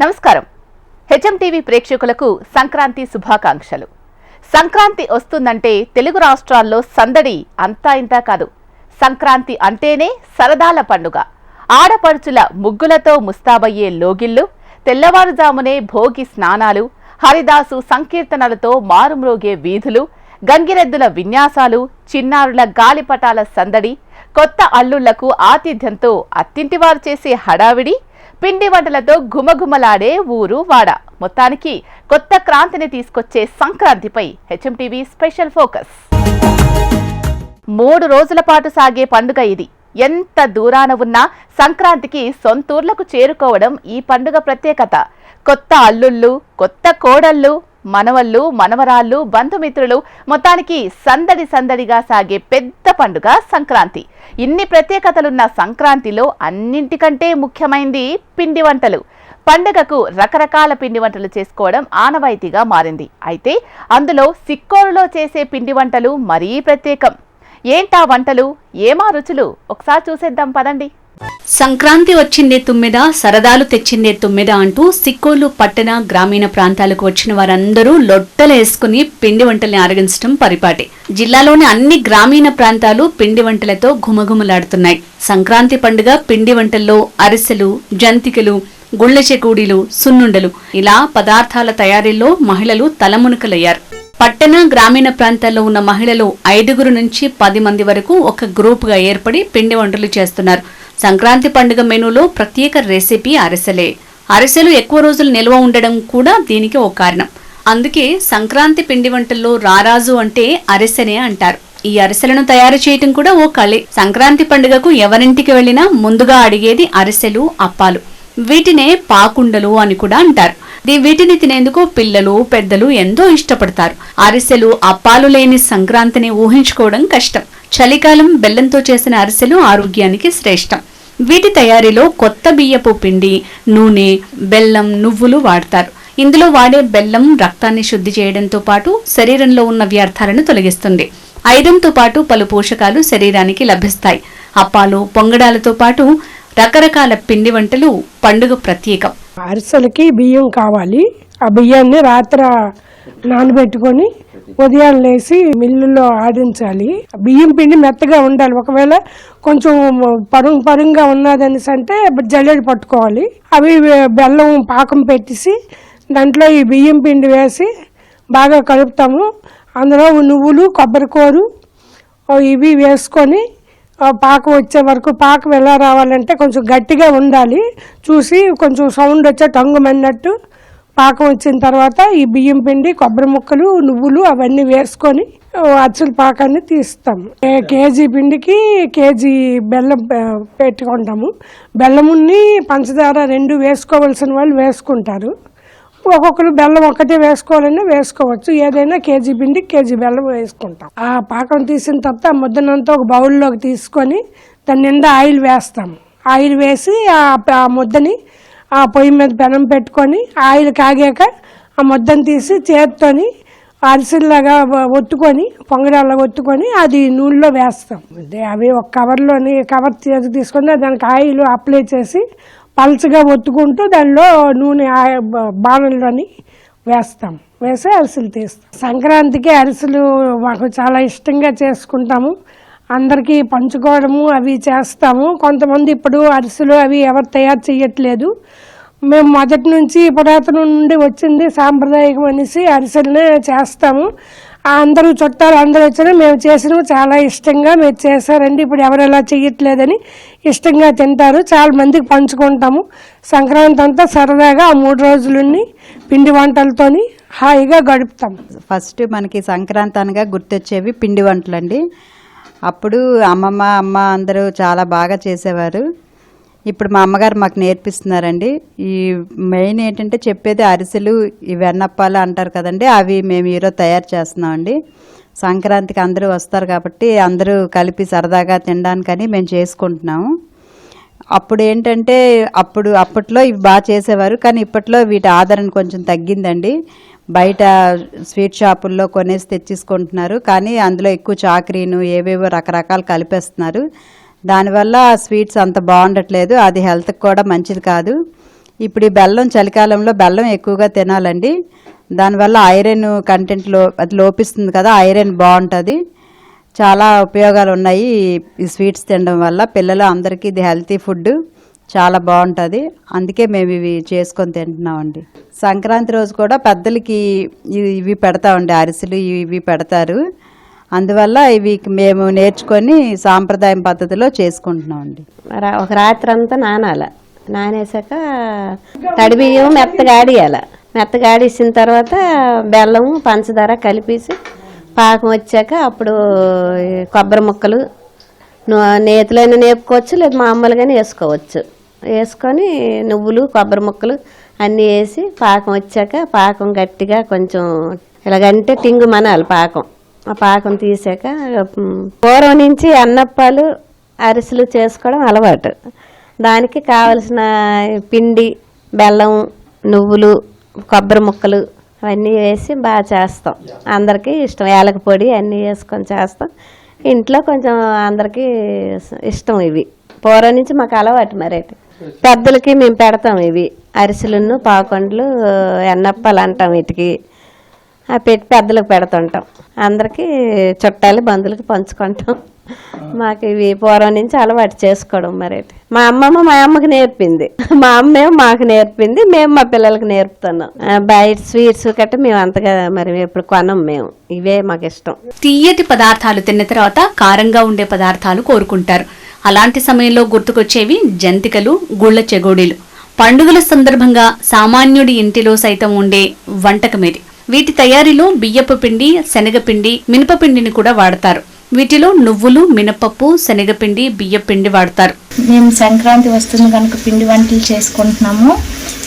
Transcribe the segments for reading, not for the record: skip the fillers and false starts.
నమస్కారం. HM TV ప్రేక్షకులకు సంక్రాంతి శుభాకాంక్షలు. సంక్రాంతి వస్తుందంటే తెలుగు రాష్ట్రాల్లో సందడి అంతా ఇంతా కాదు. సంక్రాంతి అంటేనే సరదాల పండుగ. ఆడపడుచుల ముగ్గులతో ముస్తాబయ్యే లోగిళ్లు, తెల్లవారుజామునే భోగి స్నానాలు, హరిదాసు సంకీర్తనలతో మారుమ్రోగే వీధులు, గంగిరెద్దుల విన్యాసాలు, చిన్నారుల గాలిపటాల సందడి, కొత్త అల్లుళ్లకు ఆతిథ్యంతో అత్తింటివారు చేసే హడావిడి, పిండి వంటలతో గుమగుమలాడే ఊరు వాడ. మొత్తానికి కొత్త క్రాంతిని తీసుకొచ్చే సంక్రాంతిపై హెచ్ఎం టీవీ స్పెషల్ ఫోకస్. 3 రోజుల పాటు సాగే పండుగ ఇది. ఎంత దూరాన ఉన్నా సంక్రాంతికి సొంతూర్లకు చేరుకోవడం ఈ పండుగ ప్రత్యేకత. కొత్త అల్లుళ్ళు, కొత్త కోడళ్ళు, మనవళ్ళు, మనవరాళ్ళు, బంధుమిత్రులు, మొత్తానికి సందడి సందడిగా సాగే పెద్ద పండుగ సంక్రాంతి. ఇన్ని ప్రత్యేకతలున్న సంక్రాంతిలో అన్నింటికంటే ముఖ్యమైనది పిండి వంటలు. పండుగకు రకరకాల పిండి వంటలు చేసుకోవడం ఆనవాయితీగా మారింది. అయితే అందులో సిక్కోలులో చేసే పిండి వంటలు మరీ ప్రత్యేకం. ఏంటా వంటలు, ఏమా రుచులు, ఒకసారి చూసేద్దాం పదండి. సంక్రాంతి వచ్చిందే తుమ్మెద, సరదాలు తెచ్చిందే తుమ్మెద అంటూ సిక్కోలు పట్టణ గ్రామీణ ప్రాంతాలకు వచ్చిన వారందరూ లొట్టలేసుకుని పిండి వంటల్ని ఆరగించడం పరిపాటి. జిల్లాలోని అన్ని గ్రామీణ ప్రాంతాలు పిండి వంటలతో ఘుమఘుమలాడుతున్నాయి. సంక్రాంతి పండుగ పిండి వంటల్లో అరిసెలు, జంతికలు, గుళ్ళ చెకోడీలు, సున్నుండలు ఇలా పదార్థాల తయారీలో మహిళలు తలమునకలయ్యారు. పట్టణ గ్రామీణ ప్రాంతాల్లో ఉన్న మహిళలు 5 నుంచి 10 మంది వరకు ఒక గ్రూపుగా ఏర్పడి పిండి వంటలు చేస్తున్నారు. సంక్రాంతి పండుగ మెనూలో ప్రత్యేక రెసిపీ అరిసెలే. అరిసెలు ఎక్కువ రోజులు నిల్వ ఉండడం కూడా దీనికి ఓ కారణం. అందుకే సంక్రాంతి పిండి వంటల్లో రారాజు అంటే అరిసెనే అంటారు. ఈ అరిసెలను తయారు చేయటం కూడా ఓ కళే. సంక్రాంతి పండుగకు ఎవరింటికి వెళ్లినా ముందుగా అడిగేది అరిసెలు, అప్పాలు. వీటినే పాకుండలు అని కూడా అంటారు. వీటిని తినేందుకు పిల్లలు, పెద్దలు ఎంతో ఇష్టపడతారు. అరిసెలు, అప్పాలు లేని సంక్రాంతిని ఊహించుకోవడం కష్టం. చలికాలం బెల్లంతో చేసిన అరిసెలు ఆరోగ్యానికి శ్రేష్టం. వీటి తయారీలో కొత్త బియ్యపు పిండి, నూనె, బెల్లం, నువ్వులు వాడతారు. ఇందులో వాడే బెల్లం రక్తాన్ని శుద్ధి చేయడంతో పాటు శరీరంలో ఉన్న వ్యర్థాలను తొలగిస్తుంది. ఐరన్తో పాటు పలు పోషకాలు శరీరానికి లభిస్తాయి. అప్పాలు, పొంగడాలతో పాటు రకరకాల పిండి వంటలు పండుగ ప్రత్యేకం. అరిసెలకి బియ్యం కావాలి. ఆ బియ్యాన్ని రాత్రి నానబెట్టుకొని ఉదయం లేసి మిల్లులో ఆడించాలి. బియ్యం పిండి మెత్తగా ఉండాలి. ఒకవేళ కొంచెం పరుంగా ఉన్నదనేసి అంటే జల్లెడ పట్టుకోవాలి. అవి బెల్లం పాకం పెట్టేసి దాంట్లో ఈ బియ్యం పిండి వేసి బాగా కలుపుతాము. అందులో నువ్వులు, కొబ్బరికూరు ఇవి వేసుకొని పాకం వచ్చే వరకు, పాకం ఎలా రావాలంటే కొంచెం గట్టిగా ఉండాలి. చూసి కొంచెం సౌండ్ వచ్చే టంగుమన్నట్టు పాకం వచ్చిన తర్వాత ఈ బియ్యం పిండి, కొబ్బరి ముక్కలు, నువ్వులు అవన్నీ వేసుకొని అచ్చుల పాకాన్ని తీస్తాము. కేజీ పిండికి కేజీ బెల్లం పెట్టుకుంటాము. బెల్లముని పంచదార 2 వేసుకోవాల్సిన వాళ్ళు వేసుకుంటారు. ఒక్కొక్కరు బెల్లం ఒక్కటే వేసుకోవాలన్నా వేసుకోవచ్చు. ఏదైనా కేజీ పిండికి కేజీ బెల్లం వేసుకుంటాం. ఆ పాకం తీసిన తర్వాత ఆ ముద్దనంతా ఒక బౌల్లోకి తీసుకొని దాని నిండా ఆయిల్ వేస్తాము. ఆయిల్ వేసి ఆ ముద్దని ఆ పొయ్యి మీద పెనం పెట్టుకొని ఆయిల్ కాగాక ఆ ముద్దను తీసి చేత్తోని అరిసెల్లాగా ఒత్తుకొని, పొంగడాల్లాగా ఒత్తుకొని అది నూనెలో వేస్తాం. అవి ఒక కవర్ తీసుకొని దానికి ఆయిల్ అప్లై చేసి పల్చగా ఒత్తుకుంటూ దానిలో నూనె బాణంలోని వేస్తాం. వేసి అరిసెలు తీస్తాం. సంక్రాంతికి అరిసెలు మాకు చాలా ఇష్టంగా చేసుకుంటాము. అందరికీ పంచుకోవడము అవి చేస్తాము. కొంతమంది ఇప్పుడు అరిసెలు అవి ఎవరు తయారు చేయట్లేదు. మేము మొదటి నుంచి పురాతనం నుండి వచ్చింది సాంప్రదాయకం అనేసి అరిసెలనే చేస్తాము. అందరూ చుట్టాలు అందరూ వచ్చినా మేము చేసినవి చాలా ఇష్టంగా మీరు చేశారండి, ఇప్పుడు ఎవరు ఎలా చేయట్లేదని ఇష్టంగా తింటారు. చాలా మందికి పంచుకుంటాము. సంక్రాంతి అంతా సరదాగా ఆ 3 రోజులని పిండి వంటలతోని హాయిగా గడుపుతాం. ఫస్ట్ మనకి సంక్రాంతి అనగా గుర్తొచ్చేవి పిండి వంటలండి. అప్పుడు అమ్మ అందరూ చాలా బాగా చేసేవారు. ఇప్పుడు మా అమ్మగారు మాకు నేర్పిస్తున్నారండి. ఈ మెయిన్ ఏంటంటే చెప్పేది అరిసెలు, ఈ వెన్నప్పాలు అంటారు కదండి, అవి మేము ఈరోజు తయారు చేస్తున్నామండి. సంక్రాంతికి అందరూ వస్తారు కాబట్టి అందరూ కలిపి సరదాగా తినడానికని మేము చేసుకుంటున్నాము. అప్పుడు ఏంటంటే అప్పట్లో ఇవి బాగా చేసేవారు, కానీ ఇప్పట్లో వీటి ఆదరణ కొంచెం తగ్గిందండి. బయట స్వీట్ షాపుల్లో కొనేసి తెచ్చేసుకుంటున్నారు, కానీ అందులో ఎక్కువ చాకరీను ఏవేవో రకరకాలు కలిపేస్తున్నారు. దానివల్ల స్వీట్స్ అంత బాగుండట్లేదు. అది హెల్త్కి కూడా మంచిది కాదు. ఇప్పుడు ఈ బెల్లం చలికాలంలో బెల్లం ఎక్కువగా తినాలండి. దానివల్ల ఐరన్ కంటెంట్లో అది లోపిస్తుంది కదా, ఐరన్ బాగుంటుంది. చాలా ఉపయోగాలు ఉన్నాయి ఈ స్వీట్స్ తినడం వల్ల. పిల్లలు అందరికీ ఇది హెల్తీ ఫుడ్, చాలా బాగుంటుంది. అందుకే మేము ఇవి చేసుకొని తింటున్నామండి. సంక్రాంతి రోజు కూడా పెద్దలకి ఇవి పెడతామండి, అరిసెలు ఇవి పెడతారు. అందువల్ల ఇవి మేము నేర్చుకొని సాంప్రదాయం పద్ధతిలో చేసుకుంటున్నామండి. ఒక రాత్రి అంతా నానేసాక తడి బియ్యం మెత్తగా ఆడియాల. మెత్తగా ఆడిసిన తర్వాత బెల్లం పంచదార కలిపేసి పాకం వచ్చాక అప్పుడు కొబ్బరి ముక్కలు నేతిలోనే నేపుకోవచ్చు, లేదు మామూలుగానే వేసుకోవచ్చు. వేసుకొని నువ్వులు కొబ్బరి ముక్కలు అన్నీ వేసి పాకం వచ్చాక పాకం గట్టిగా కొంచెం ఇలాగంటే టింగు మనాలి పాకం. ఆ పాకం తీసాక పూర్వం నుంచి అన్నప్పాలు అరిసెలు చేసుకోవడం అలవాటు. దానికి కావలసిన పిండి, బెల్లం, నువ్వులు, కొబ్బరి ముక్కలు అవన్నీ వేసి బాగా చేస్తాం. అందరికీ ఇష్టం. యాలక పొడి అన్నీ వేసుకొని చేస్తాం. ఇంట్లో కొంచెం అందరికీ ఇష్టం. ఇవి పూర్వం నుంచి మాకు అలవాటు. మరేటి పెద్దలకి మేము పెడతాం ఇవి అరిసెలను, పాకుండలు, ఎన్నప్పాలు అంటాం. వీటికి పెట్టి పెద్దలకు పెడుతుంటాం. అందరికీ చుట్టాలు బంధువులకి పంచుకుంటాం. మాకు ఇవి పూర్వం నుంచి అలవాటు చేసుకోవడం. మరేటి మా అమ్మకి నేర్పింది, మా అమ్మేమో మాకు నేర్పింది, మేము మా పిల్లలకి నేర్పుతున్నాం. బయట స్వీట్స్ గట్రా మేము అంతగా మరి ఎప్పుడు కొనం. మేము ఇవే మాకు ఇష్టం. తీయటి పదార్థాలు తిన్న తర్వాత కారంగా ఉండే పదార్థాలు కోరుకుంటారు. అలాంటి సమయంలో గుర్తుకొచ్చేవి జంతికలు, గుళ్ళ చెగోడీలు. పండుగల సందర్భంగా సామాన్యుడి ఇంటిలో సైతం ఉండే వంటకమేది. వీటి తయారీలో బియ్యపు పిండి, శనగపిండి, మినపపిండిని కూడా వాడతారు. వీటిలో నువ్వులు, మినపప్పు, శనగపిండి, బియ్యపిండి వాడతారు. మేము సంక్రాంతి వస్తుంది కనుక పిండి వంటలు చేసుకుంటున్నాము.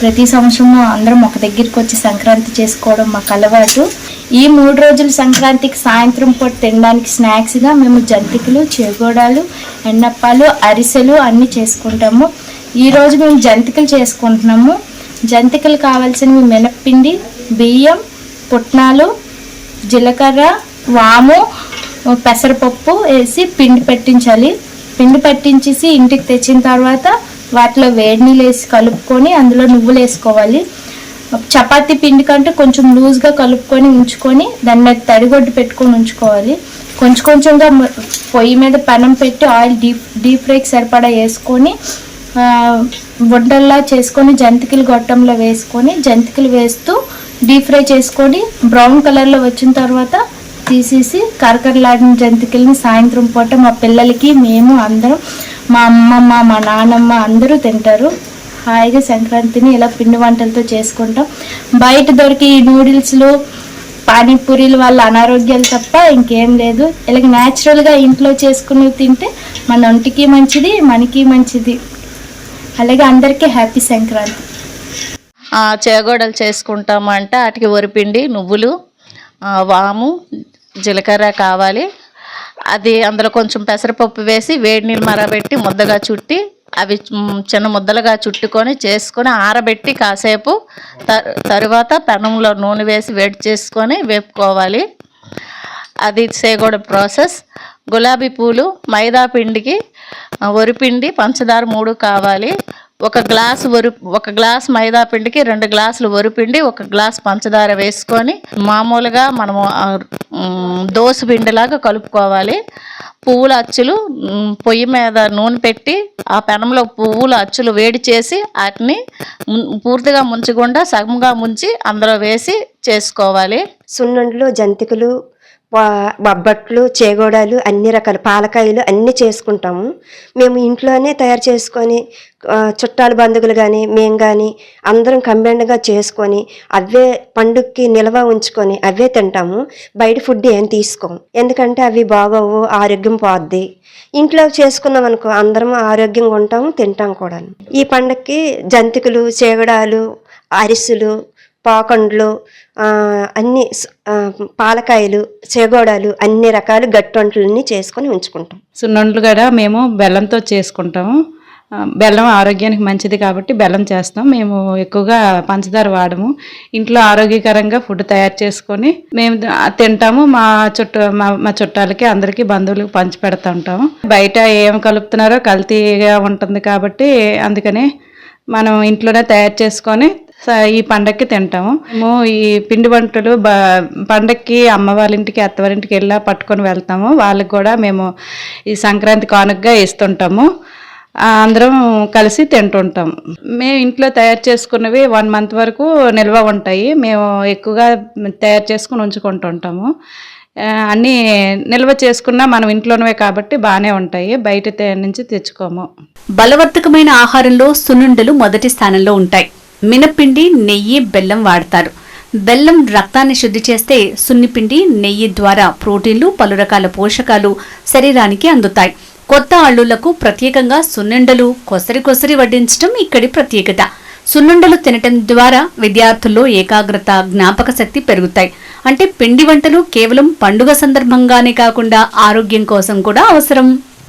ప్రతి సంవత్సరం అందరం ఒక దగ్గరికి వచ్చి సంక్రాంతి చేసుకోవడం మాకు అలవాటు. ఈ 3 రోజులు సంక్రాంతికి సాయంత్రం పూట తినడానికి స్నాక్స్గా మేము జంతికలు, చేగోడాలు, ఎన్నప్పాలు, అరిసెలు అన్నీ చేసుకుంటాము. ఈరోజు మేము జంతికలు చేసుకుంటున్నాము. జంతికలు కావాల్సినవి మినప్పిండి, బియ్యం, పుట్నాలు, జీలకర్ర, వాము, పెసరపప్పు వేసి పిండి పెట్టించాలి. పిండి పట్టించేసి ఇంటికి తెచ్చిన తర్వాత వాటిలో వేడి నీళ్ళు వేసి కలుపుకొని అందులో నువ్వులు వేసుకోవాలి. చపాతీ పిండి కంటే కొంచెం లూజ్గా కలుపుకొని ఉంచుకొని దాని మీద తడిగొడ్డు పెట్టుకొని ఉంచుకోవాలి. కొంచెంగా పొయ్యి మీద పెనం పెట్టి ఆయిల్ డీప్ ఫ్రైకి సరిపడా వేసుకొని వంటల్లా చేసుకొని జంతికలు గొట్టంలో వేసుకొని జంతికలు వేస్తూ డీప్ ఫ్రై చేసుకొని బ్రౌన్ కలర్లో వచ్చిన తర్వాత తీసేసి కరకరలాడిన జంతికల్ని సాయంత్రం పూట మా పిల్లలకి, మేము అందరం, మా అమ్మమ్మ, మా నాన్నమ్మ అందరూ తింటారు. హాయిగా సంక్రాంతిని ఇలా పిండి వంటలతో చేసుకుంటాం. బయట దొరికి ఈ నూడిల్స్లు, పానీపూరీలు వల్ల అనారోగ్యాలు తప్ప ఇంకేం లేదు. ఇలాగ న్యాచురల్గా ఇంట్లో చేసుకుని తింటే మన ఒంటికి మంచిది, మనకి మంచిది. అలాగే అందరికీ హ్యాపీ సంక్రాంతి. చేగోడలు చేసుకుంటాము అంటే వాటికి వరిపిండి, నువ్వులు, వాము, జీలకర్ర కావాలి. అది అందులో కొంచెం పెసరపప్పు వేసి వేడి నీళ్ళు మరబెట్టి ముద్దగా చుట్టి అవి చిన్న ముద్దలుగా చుట్టుకొని చేసుకొని ఆరబెట్టి కాసేపు తరువాత పెనంలో నూనె వేసి వేడి చేసుకొని వేపుకోవాలి. అది చేగోడ ప్రాసెస్. గులాబీ పూలు, మైదా పిండికి వరిపిండి, పంచదార 3 కావాలి. ఒక గ్లాస్ మైదా పిండికి 2 గ్లాసులు వరిపిండి, 1 గ్లాస్ పంచదార వేసుకొని మామూలుగా మనము దోశ పిండిలాగా కలుపుకోవాలి. పువ్వుల అచ్చులు పొయ్యి మీద నూనె పెట్టి ఆ పెనంలో పువ్వుల అచ్చులు వేడి చేసి వాటిని పూర్తిగా ముంచకుండా సగంగా ముంచి అందులో వేసి చేసుకోవాలి. సున్నుండలు, జంతికలు, బొబ్బట్లు, చేగోడాలు, అన్ని రకాల పాలకాయలు అన్నీ చేసుకుంటాము. మేము ఇంట్లోనే తయారు చేసుకొని చుట్టాలు బంధువులు కానీ మేము కానీ అందరం కంబైన్డ్గా చేసుకొని అవే పండుగకి నిల్వ ఉంచుకొని అవే తింటాము. బయట ఫుడ్ ఏం తీసుకోము, ఎందుకంటే అవి బాగోవు, ఆరోగ్యం పోద్ది. ఇంట్లో చేసుకున్నాం అనుకో అందరం ఆరోగ్యంగా ఉంటాము, తింటాం కూడా. ఈ పండుగకి జంతికలు, చేగడాలు, అరిసెలు, పాకండ్లు, అన్ని పాలకాయలు, చేగోడాలు, అన్ని రకాల గట్టి వంటలన్నీ చేసుకొని ఉంచుకుంటాం. సున్నుండలు కూడా మేము బెల్లంతో చేసుకుంటాము. బెల్లం ఆరోగ్యానికి మంచిది కాబట్టి బెల్లం చేస్తాం. మేము ఎక్కువగా పంచదార వాడము. ఇంట్లో ఆరోగ్యకరంగా ఫుడ్ తయారు చేసుకొని మేము తింటాము. మా చుట్టాలకి, అందరికీ, బంధువులకు పంచి పెడతా ఉంటాము. బయట ఏం కలుపుతున్నారో కల్తీగా ఉంటుంది కాబట్టి అందుకనే మనం ఇంట్లోనే తయారు చేసుకొని ఈ పండక్కి తింటాము. మేము ఈ పిండి వంటలు పండక్కి అమ్మ వాళ్ళ ఇంటికి అత్తవారింటికి వెళ్ళా పట్టుకొని వెళ్తాము. వాళ్ళకి కూడా మేము ఈ సంక్రాంతి కానుకగా ఇస్తుంటాము. అందరం కలిసి తింటుంటాం. మేము ఇంట్లో తయారు చేసుకున్నవి 1 month వరకు నిల్వ ఉంటాయి. మేము ఎక్కువగా తయారు చేసుకుని ఉంచుకుంటుంటాము. అన్నీ నిల్వ చేసుకున్నా మనం ఇంట్లోనే కాబట్టి బాగానే ఉంటాయి, బయట నుంచి తెచ్చుకోము. బలవర్ధకమైన ఆహారంలో సున్నుండలు మొదటి స్థానంలో ఉంటాయి. మినపిండి, నెయ్యి, బెల్లం వాడతారు. బెల్లం రక్తాన్ని శుద్ధి చేస్తే సున్నిపిండి, నెయ్యి ద్వారా ప్రోటీన్లు, పలు రకాల పోషకాలు శరీరానికి అందుతాయి. కొత్త అల్లుళ్లకు ప్రత్యేకంగా సున్నుండలు కొసరి వడ్డించడం ఇక్కడి ప్రత్యేకత. సున్నుండలు తినటం ద్వారా విద్యార్థుల్లో ఏకాగ్రత, జ్ఞాపక శక్తి పెరుగుతాయి. అంటే పిండి వంటలు కేవలం పండుగ సందర్భంగానే కాకుండా ఆరోగ్యం కోసం కూడా అవసరం.